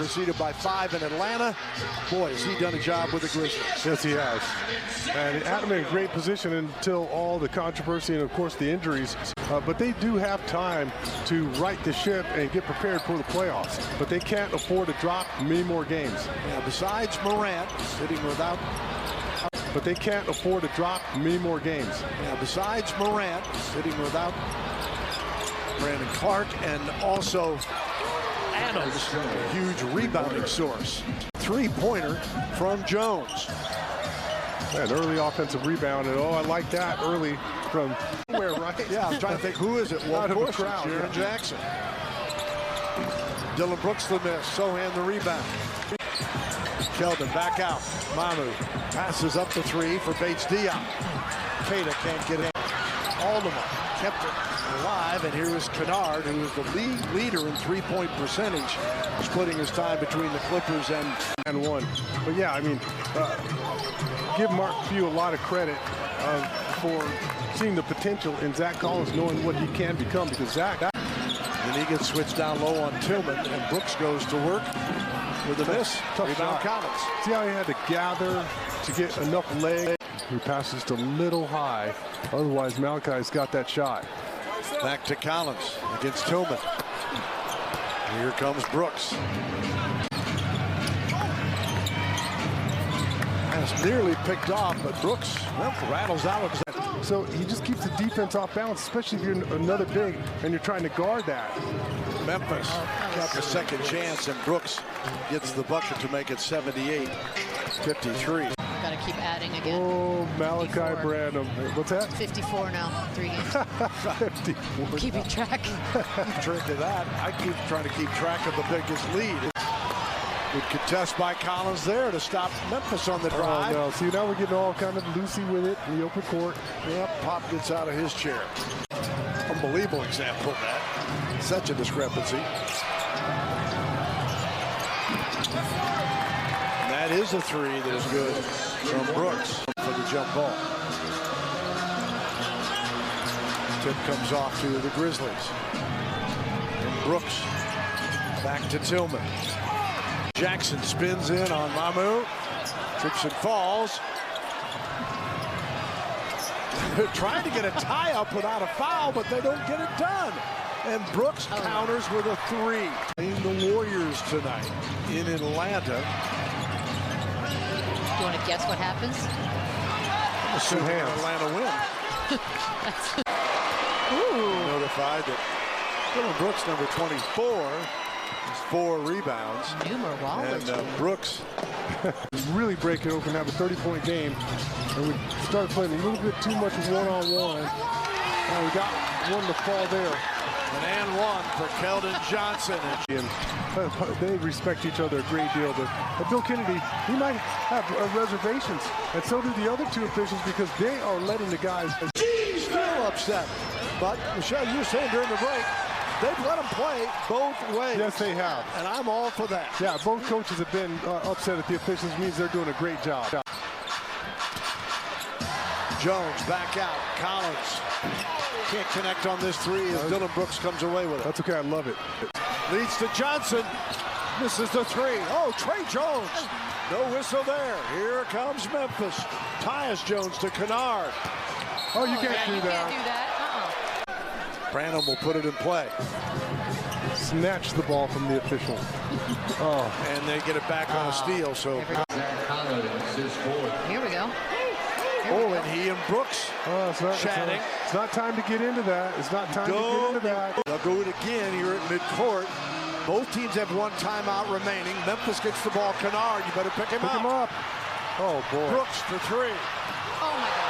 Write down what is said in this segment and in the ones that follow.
preceded by 5 in Atlanta. Boy, has he done a job with the Grizzlies. Yes, he has. And had him in great position until all the controversy and, of course, the injuries. But they do have time to right the ship and get prepared for the playoffs. But they can't afford to drop many more games. Yeah, besides Morant, sitting without... But they can't afford to drop many more games. Yeah, besides Morant, sitting without Brandon Clark, and also Adams, a huge rebounding source. Three-pointer from Jones. An early offensive rebound, and I like that early from where, right? Yeah, I'm trying to think, who is it? Well, of course, Jaren Jackson. Dillon Brooks the miss, Sohan the rebound. Keldon back out. Mamu passes up the three for Bates-Diop. Keita can't get in. Alderman kept it alive, and here is Kennard, who is the leader in three-point percentage, splitting his time between the Clippers and one. But yeah, I mean, give Mark Few a lot of credit for seeing the potential in Zach Collins, knowing what he can become, because Zach... And he gets switched down low on Tillman, and Brooks goes to work with a miss. Tough Rebound shot. Collins. See how he had to gather to get enough leg? He passes to little high. Otherwise, Malachi's got that shot. Back to Collins against Tillman. Here comes Brooks. That's nearly picked off, but Brooks rattles out. So he just keeps the defense off balance, especially if you're another big and you're trying to guard that. Memphis got the second chance, and Brooks gets the bucket to make it 78-53. Got to keep adding again. Oh, Malachi 54. Branham. What's that? 54 now, 3 games. 54. Keeping track. Keep track of that. I keep trying to keep track of the biggest lead. Good contest by Collins there to stop Memphis on the drive. Oh, no. See, now we're getting all kind of loosey with it in the open court. Yep, Pop gets out of his chair. Unbelievable example of that. Such a discrepancy. And that is a three that is good from Brooks for the jump ball. Tip comes off to the Grizzlies. And Brooks back to Tillman. Jackson spins in on Mamu. Trips and falls. They're trying to get a tie-up without a foul, but they don't get it done. And Brooks counters with a three. In the Warriors tonight in Atlanta. Do you want to guess what happens? Assuming Atlanta win. Notified that Dillon Brooks, number 24, has 4 rebounds. Numerology. And Brooks really break it open, have a 30-point game, and we start playing a little bit too much one-on-one. And we got one to fall there. And one for Keldon Johnson. And they respect each other a great deal, but Bill Kennedy, he might have reservations, and so do the other two officials, because they are letting the guys... Still upset. But, Michelle, you were saying during the break, they've let them play both ways. Yes, they have. And I'm all for that. Yeah, both coaches have been upset at the officials. Means they're doing a great job. Jones back out. Collins can't connect on this three as Dillon Brooks comes away with it. That's okay. I love it. Leads to Johnson. Misses the three. Oh, Trey Jones. No whistle there. Here comes Memphis. Tyus Jones to Kennard. Oh, you can't do that. Can't do that. Branham will put it in play. Snatch the ball from the official. Oh. And they get it back on a steal. So Here we go. and he and Brooks chatting. It's not time to get into that. It's not time to get into that. They'll go it again here at midcourt. Both teams have 1 timeout remaining. Memphis gets the ball. Kennard, you better pick him up. Oh, boy. Brooks for 3. Oh, my gosh.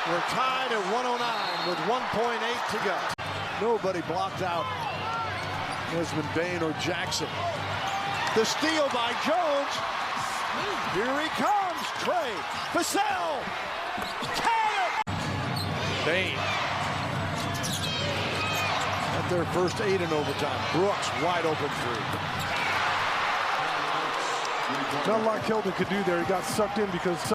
We're tied at 109 with 1.8 to go. Nobody blocked out Desmond Bane or Jackson. The steal by Jones. Here he comes. Trey Vassell. Count it. Bane. At their first 8 in overtime. Brooks wide open 3. Not a lot Keldon could do there. He got sucked in because